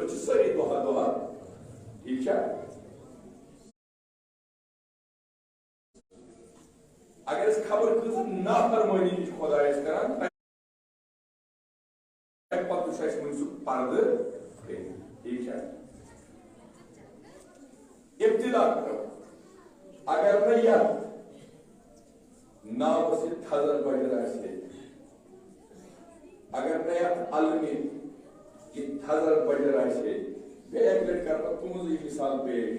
सारी दुआ दुआ ठीक है। अगर इस खबर कज नाफरमानी खुदायस करान पर्द ठीक है। इब्तिदा करो अगर न यह नाव से थजर बजरा से अगर न यह अलमी कि थजर बजरा से बे एक लट कर तुम मिसाल पेश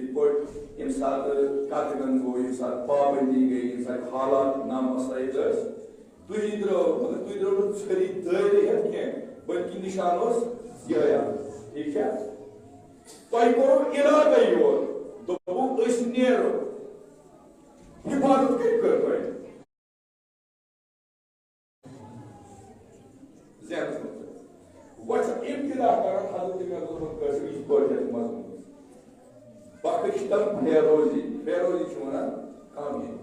इत पट इन सात कतगन गो इन सात पाबंदी गई इन सात हालात नाम मसइल तुई द्रो मगर तुई द्रो छरी दरी है के बल्कि निशान उस यह ठीक है। तय करो इरादा योर दोबू इस नेरो हिफाजत कर तय ज़्यादा वच इब्तिदा कर हजरत का कसर इस प्रोजेक्ट मजमून पाकिस्तान फेरोजी छुना कामयाबी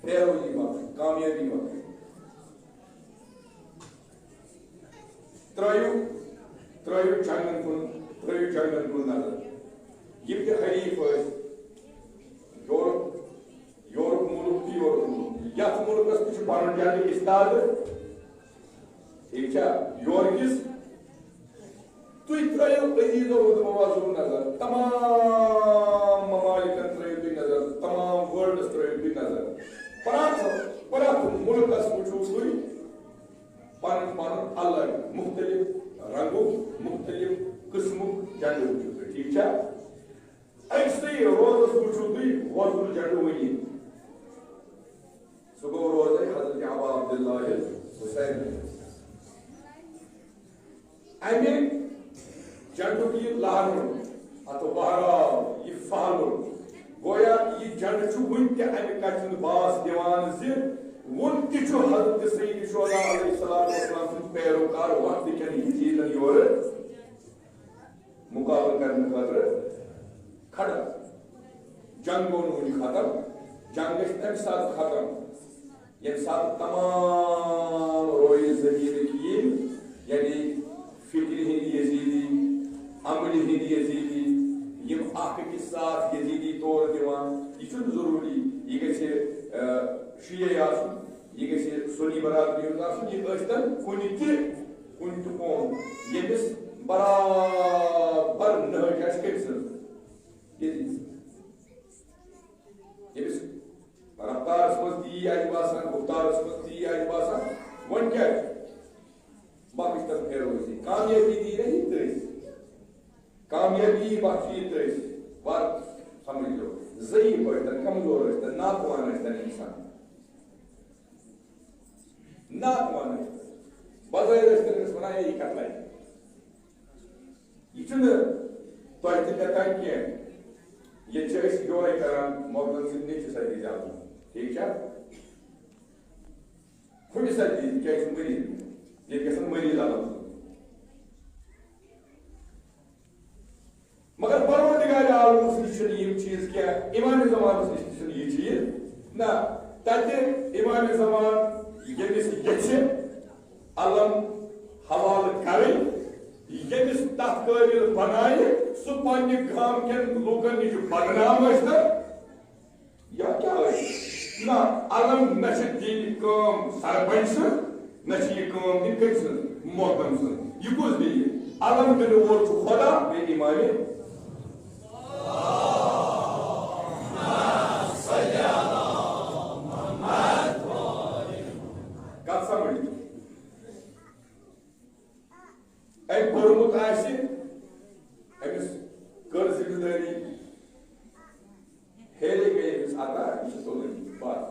फेरोजी मत कामयाबी मत त्रयो जंगन कुन नजर ये खलीफ यूरोप मुल्क यथ मुल्कस तह पन जन इस्ताद ठीक है। योरकिस तुम त्रयो अजीजो मवाजो नजर तमाम ममालिकन त्रयो तुम नजर तमाम वर्ल्ड त्रयो तुम नजर परात मुल्कस वुचो तुम पन पन अलग मुख्तलिफ रंगों मुख्तलिफ किस्मों झंडों वुचो ठीक है। अक्सर रोज वुचो तुम वजुल झंडो वनी सो गो रोज हजरत अबा अब्दुल्लाह हुसैन अमे झंडो की लहर अतो बहराव ये फहलो गोया ये झंड वन अमे कचन बास दिवान ज वन तु हजरत सईद शुहदा अलैहिस्सलाम पैरोकार वक्त कन चीजन योर मुकाबला करने खतर खड़ा जंग खत्म जंग तम सात खत्म ये सात तमाम रोय जमीन की यानी फिक्र हिंद यजीदी अमल हिंद यजीदी यम आख के साथ यजीदी तौर दिवान यह जरूरी यह गए शिया ये गए सुन्नी बरादरी यह कुन कौम यमिस बराबर नहज यमिस रफ्तार मज ती बासान गुफ्तार मज ती बासान वन क्या पाकिस्तान फेरोजी कामयाबी दी रही तस कामयाबी बख्शी तस बात समझ लो ज़ईफ कमजोर नातवान इंसान नातवान बजाय वन यह कत यह तुम ये योरे करान मोहम्मद सिंह नीचे सदी जान ठीक है खुद सदी क्या मरीज ये गसन मरीज आलम मगर परवरदिगार आलम निश चीज क्या इमाम ज़मान निश यह चीज ना तथे इमाम ज़मान यमिस ये अलम हवाल कर यमिस तथ काबिल बनाए सह पन्ने गाम कन लूकन निश बदनाम या क्या ना अलम न दिन काम सरपंच न काम दिन कम मोहतम सद यह कुछ दी अलम दिन वो खुदा बे इमाम कत समझ पोर्मुत अमिस कर जिम्मेदारी हेले गए अता यह तुलन बात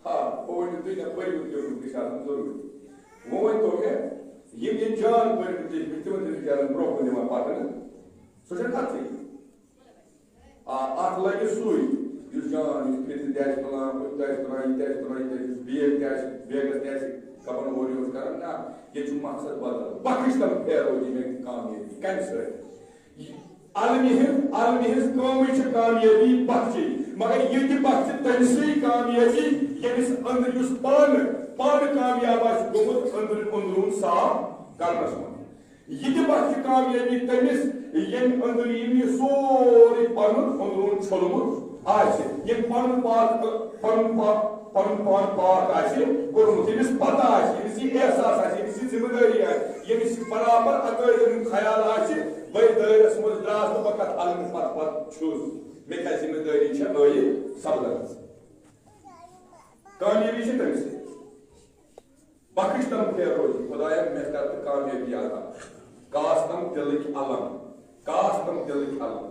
हाँ वो तुम ना परू जरूरी वो वन तो ये जान पर तिमन बिचारन ब्रोह कुन दिवान पकन सह कथ अत लगे सुई जान दास तुलान बेग बेगस कपन ओर यूज कर ना ये मकसद बदल पाकिस्तान फेरोजी में कामयाबी कम अलमी कामयाबी बख्शी मगर ये बख्श तमसे कामयाबी यमिस अंदर युस पान कामयाब आसि गोमुत अंदरून साफ करनस मन यह बच्चे कामयाबी तमिस यम अंदर यह सोरे पन अंदरून छोलमुत आसि यम पन पान पाक आसि कोरमुत यमिस पता आसि यमिस एहसास आसि यमिस जिम्मेदारी आसि यमिस बराबर अकैद ख्याल आसि वै दायरस मज द्रास तो बकत अलम पत छुस मे क्या जिम्मेदारी छ ओये सबलस कामयाबी छ तमिस बख्श तम फेर रोज खुदाया मे कर कामयाबी आता काश तम दिलक अलम काश तम दिलक अलम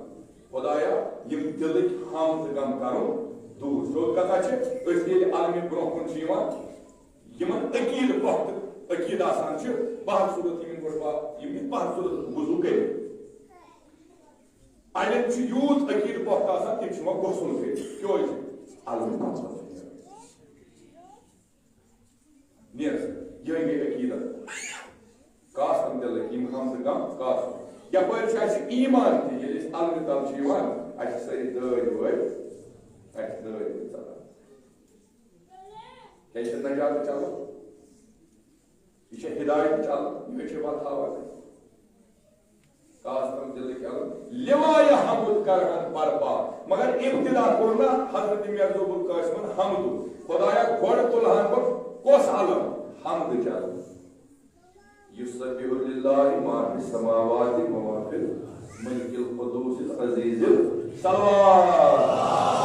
खुदाया यम दिलक हम गम करो दूर सो कथा छ अस ये अलम ब्रोहन छ यमन अकीद वक्त अकीद आसान छ बाहर सूरत यम गोबा यम बाहर सूरत वुजू कर अलन छ यूत अकीद वक्त आसान तिम छ गोसन कर क्यों अलम पास नियस ये अकीदत काश तम दिलक यम हम गम काश यपर छ अस ईमान थी ये अलम तल छ यवान अस सरी दर वय अस दर चला कैसे नजात चलो ये हिदायत चलो ये छ बात हवा काश तम दिलक अलम लिवाय हमद करहन बरपा मगर इब्तिदा करना हजरत मिर्जुल कासिम हमद खुदाया गोड़ तुलहन को कोस अलम हमद चलो युसब्बिहु लिल्लाहि मा फिस समावाति व मा फिल मुल्किल कुदूसिल अजीजिल सल्लल्लाहु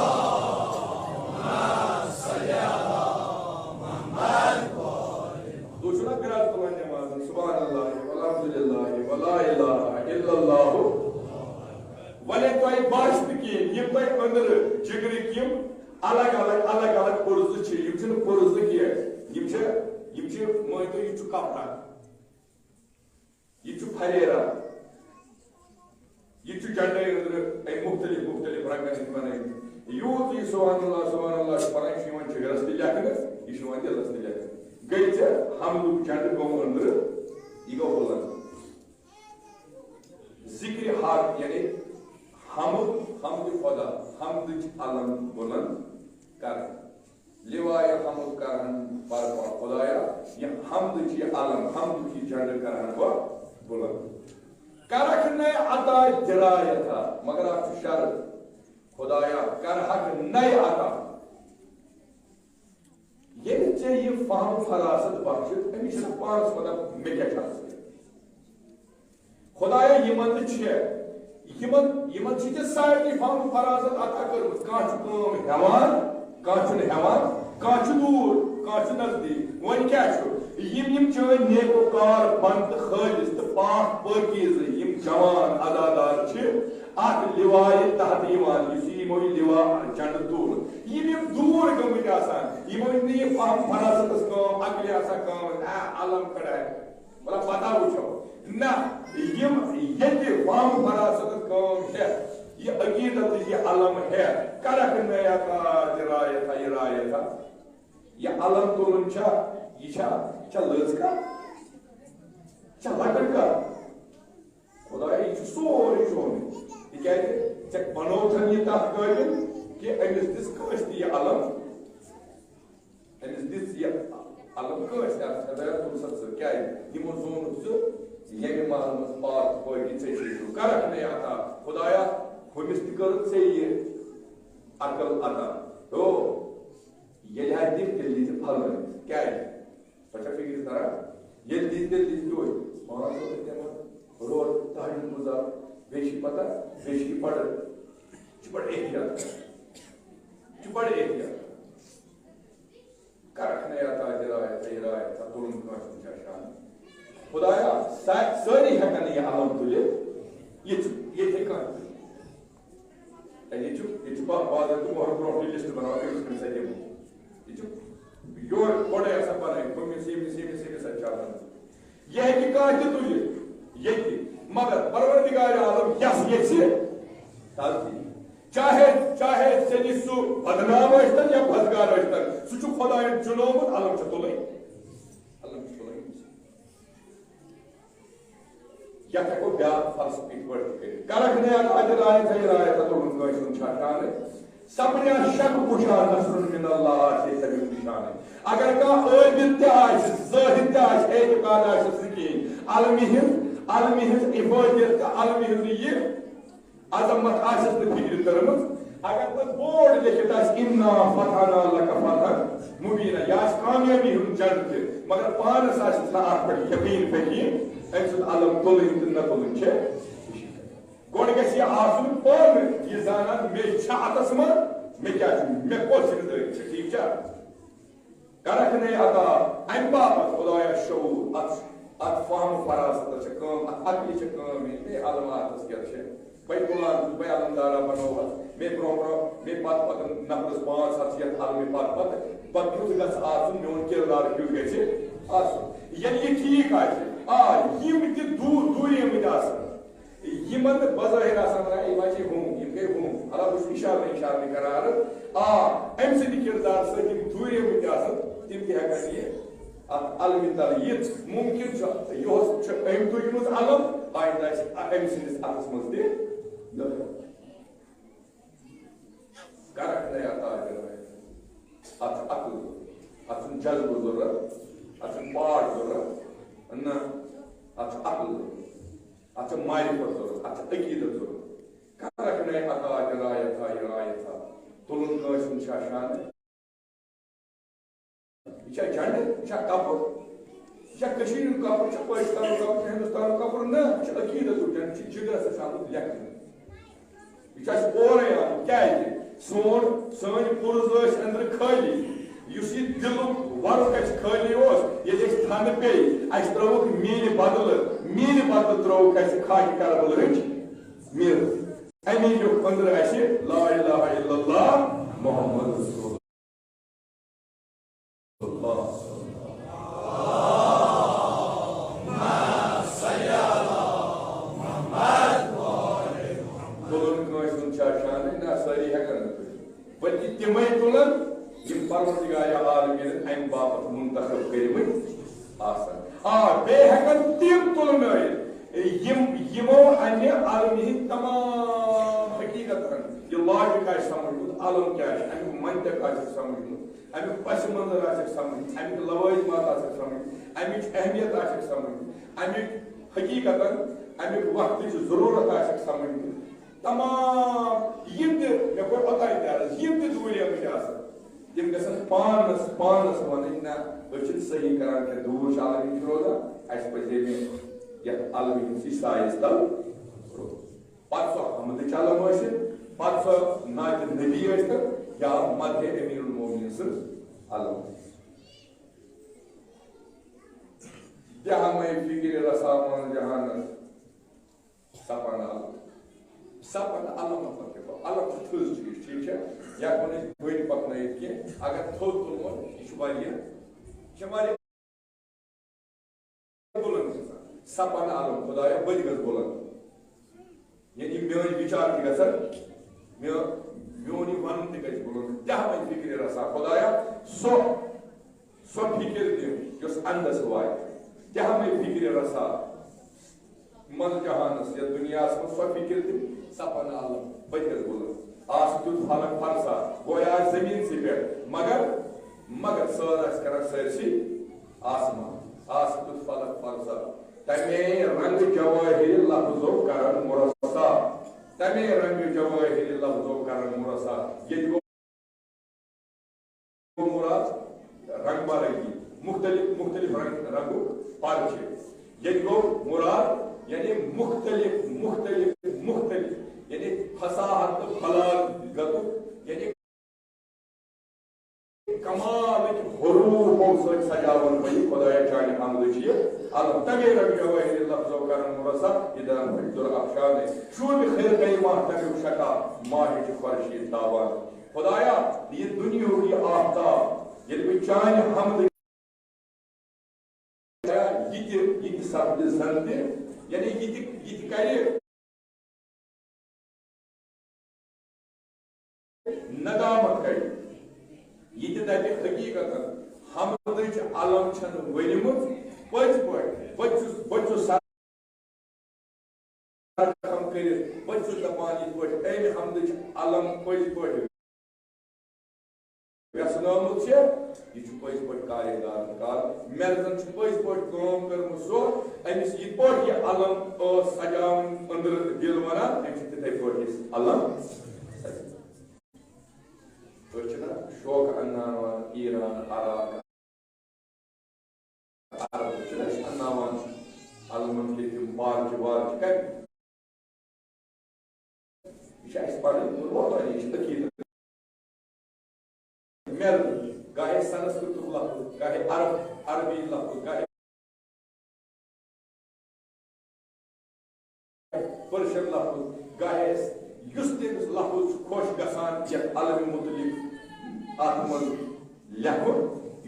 दूसरा गिरात तो नमाज सुभानअल्लाह वल्हम्दुलिल्लाह वला इलाहा इल्लल्लाह वले तोय बाश्त की ये तोय अंदर जिगरी की अलग अलग पुरज छ यम छ पुरज की यम छ मोय तो ये छ कपड़ा ये फरेरा ये झंडे अंदर मुख्तलिफ रंगन बने यूत ये सुभानअल्लाह परान शिवन गरस लेखन यह शिवन दिलस लेखन गई चे हमदुक झंड गो अंदर यह गो बुलंद जिक्र हाथ यानी हमद खुदा हमद अलम बुलंद कर लिवाय हमद करहन बरपा खुदाया ये हमद की अलम हमद की झंड करहन वो बुलंद करहक नय अता जरायता मगर आप शर्त खुदाया करहक नय अता ये चाहिए फहम फरासत बख्शित अमिश पांच मतलब मे क्या खुदाया यमन छे यमन छे सारी फहम फरासत अता कर काच काम हेवान काच हेवान काच दूर काच नजदीक वन क्या छु यम चन नेकोकार बंद खालिस तो पाक पाकीज़ यम जवान अदादार छ अख लिवाय तहत यवान यमो लिवा झंड दूर यम दूर गमत आसान यमो ने फहम फरासत काम अकल आसा काम अलम कड़ा मतलब पता वुचो ना यम ये फहम फरासत काम है ये अकीदत ये अलम है करक नया का जरायता ये अलम तुलन छा ये छा लज का छा लकड़ का खुदा ये सोरे शोन ये क्या है चेक बनोथन ये तक काबिल कि अमिस दिस कस ये अलम अमिस दिस ये अलम कस या सदा तुम सब क्या है ये मोजोन सो ये के माल मस पार कोई की से करक नहीं आता खुदाया हुमिस कर से ये अकल अता तो ये है दिल फल क्या है बच्चा फिक्र तरह ये दिल जो मां तो क्या रोज ताहिर गुजार बेशी पता बेशी पढ़ चुपड़ एहतियात करख नहीं आता जरा तुलम का शान खुदाया सारी हकन ये अलम तुले ये थे का ये बाद मोहर ब्रोह लिस्ट बनाओ उसमें से योर बड़े ऐसा बने तुम से सच्चा बन ये है कि कहां तुझे ये की मगर परवरदिगार आलम यस ये से ताती चाहे सनिसु बदनाम अस्तन या भजगार अस्तन सुचु खुदाय जुनोमत अलम चतुलै या को ब्या फलसफी वर्ड के करख ने अजर आए थे राय तो उनका सुन छाटाने सपना शक कुशा नसरुन मिन अल्लाह से तभी निशान है अगर का आबिद ते आश जाहिद ते आश एतकाद आश सकी अलमिहिज इबादत अलमिहिज ये अजमत आश न फिक्र करमस अगर तो बोर्ड लिखित आश इन्ना फतहना लक फतहन मुबीना या कामयाबी हम चढ़ते मगर पानस आश ना आठ पर यकीन फकीर ऐसे अलम तुलिन न तुलिन छे गोड़ गसी आसुन पान ये जानन मे छातस मन मे क्या मे कोस दे ठीक छ करख ने अता अनबा खुदाया शऊर अत फहम फरासत छ काम अकल छ काम मे अलमात के छ भाई कुरान भाई अलमदारा बनोवा मे प्रो मे पत नफरस 5 7 अलमे पत युद्ध गस आसुन मेन किरदार युद्ध गसी आसुन ये ठीक आ यम ते दूरी में आसन यमन बज़ाहिर आसान रहा इमाजी हूं यम गए हूं अल्लाह कुछ इशारा करार एम से किरदार से यम दूरी में आसन तिम के हकन ये अलमितल ये मुमकिन छ योस छ एम तुजमुज अलम आइंदा एम से अतस मज दे करक ने आता है अत अकल अत जज्ब जरूरत अत पाठ जरूरत अन्ना अत अकल अच्छा मारिफत जरूरत अच्छा अकीदत जरूरत करक ने अता रायता तुलन कासिन शान इच्छा झंड इच्छा कपर इच्छा कशीर कपर इच्छा पाकिस्तान कपर हिंदुस्तान कपर न इच्छा अकीदत जरूरत जिगर से शान लेखन इच्छा और यार क्या है सोन पुरज अंदर खाली युस ये दिल वर्क खाली ये थान पे त्रोक मीन बदल त्रोक खाक करबल रच मिल अमी अंदर ला इलाहा इल्लल्लाह मुहम्मद रसूलुल्लाह बल्कि तिमे तुलन यम परवरदिगार आलमीन अम बापत मुंतखब करिमत आसन बे हकन तिम तुलन यमो अन्य आलमी तमाम हकीकत ये लॉजिक आ समझ आलम क्या है अम मंतक आ समझ अम पस मंजर आ समझ अम लवाजिमात आ समझ अम अहमियत आ समझ अम हकीकत अम वक्त की जरूरत आ समझ तमाम यम मे को पता यम दूरिया में गसन पानस वन ना सही करान के दूर आलमी रोजा अस पे ये आलमी सी साइज तल पत सो हमद चलम पत सो नात नबी या मध्य अमीरुल मोमिनीन आलम जहां में फिक्र रसामान जहान सपना सपन अलम मतलब अलम थोज चीज ठीक है या कोने कोई पकना के अगर थोज तुलमो शुमारिया शुमारिया बोलन सपन अलम खुदाया बदिगस बोलन यानी मेरी विचार की गसर मेरी वन ते गस बोलन जहां में फिक्र रसा खुदाया सो फिक्र दे जो अंदस वाय जहां में फिक्र रसा मन जहानस या दुनिया में सो फिक्र दे सपन आलम बदिगस बोलन आसतुत फलक फरसा गोया जमीन से पे मगर सर कर सरसी आसमान आसतुत फलक फरसा तमे रंग जवाहिर लफ्जों करन मुरसा तमे रंग जवाहिर लफ्जों करन मुरसा ये मुराद रंग बारगी मुख्तलिफ रंगों पार्चे ये मुराद यानी मुख्तलिफ यानी फसाहत फलागत यानी कमाल हुरूफों से सजावन वही खुदाया चाहे हमद चाहिए अलम तगे रंग जवाहिर लफ्जों करन मुरसा इदन दुर अफशान है शूब खैर कई माह तगे शका माह के फर्शी तावान खुदाया ये दुनिया की आफ्ताब ये चाहे हमद ये सब जंदे यानी ये करे नदामत कर ये दपे हकीकत हम अलम छन वनिमुत पचु सर कर दपान ये अलम पज यशनोमुत यह पज पे कार्यदार काल मे जन पज पे कर्म सो अमिस ये पे यह अलम सजावन अंदर दिल वन तिथे पे अलम शौक अन्नान ईरान अराक अरब अन्नावान अलमन के मार्च वार्च कर यह मेल गाहे संस्कृत लफ्ज गाहे अरबी लफ्ज गाहे पर्शियन लफ्ज गाहे युस तमिस लफ्ज खुश गसान यह अलम मुतलिक आत्मन लेखुन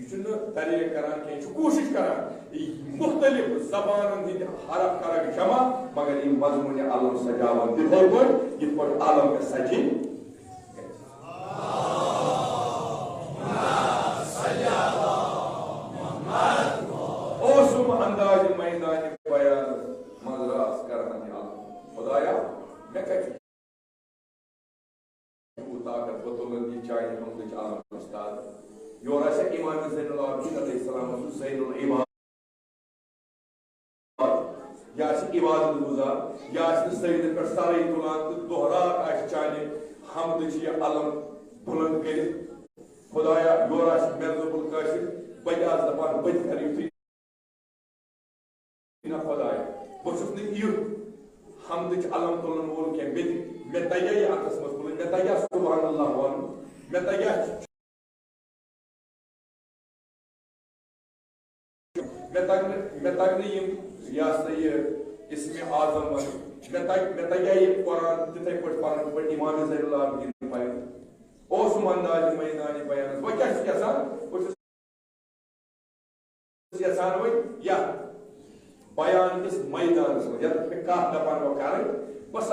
यह तरीक करान कह कोशिश करान मुख्तलिफ जबान हंद हरफ कर जमा मगर यह मजमून अलम सजावन तिथे पे यह अलम सजी अंदाज मैदान बयान मजरास करना खुदाया मैं ताकत बतौलत चाहे हम आलम उस्ताद योर इमाम ज़ैनुल आबिदीन अलैहिस्सलाम ज़ैनुल इबाद या इबादत गुजार या सईद पे सारे तुलान तो दोहरा चाने हमद अलम बुलंद कर खुदाया योर मेरजुल काशिफ बजाज दपान बद कर खुदाया बहुत हमद अलम तुलन वोल क्या मे तया यह अकस मज बुलन मे तया सुबहानल्लाह वन मे तया मे तगन यह इसमें आजम वन मे तया यह कुरान तिथे पे पढ़ इमाम ज़ैनुल आबिदीन बयान ओसुम अंदाज मैदान बयान वह क्या यसान वो या बयान इस मैदान कह दपान वो कर बस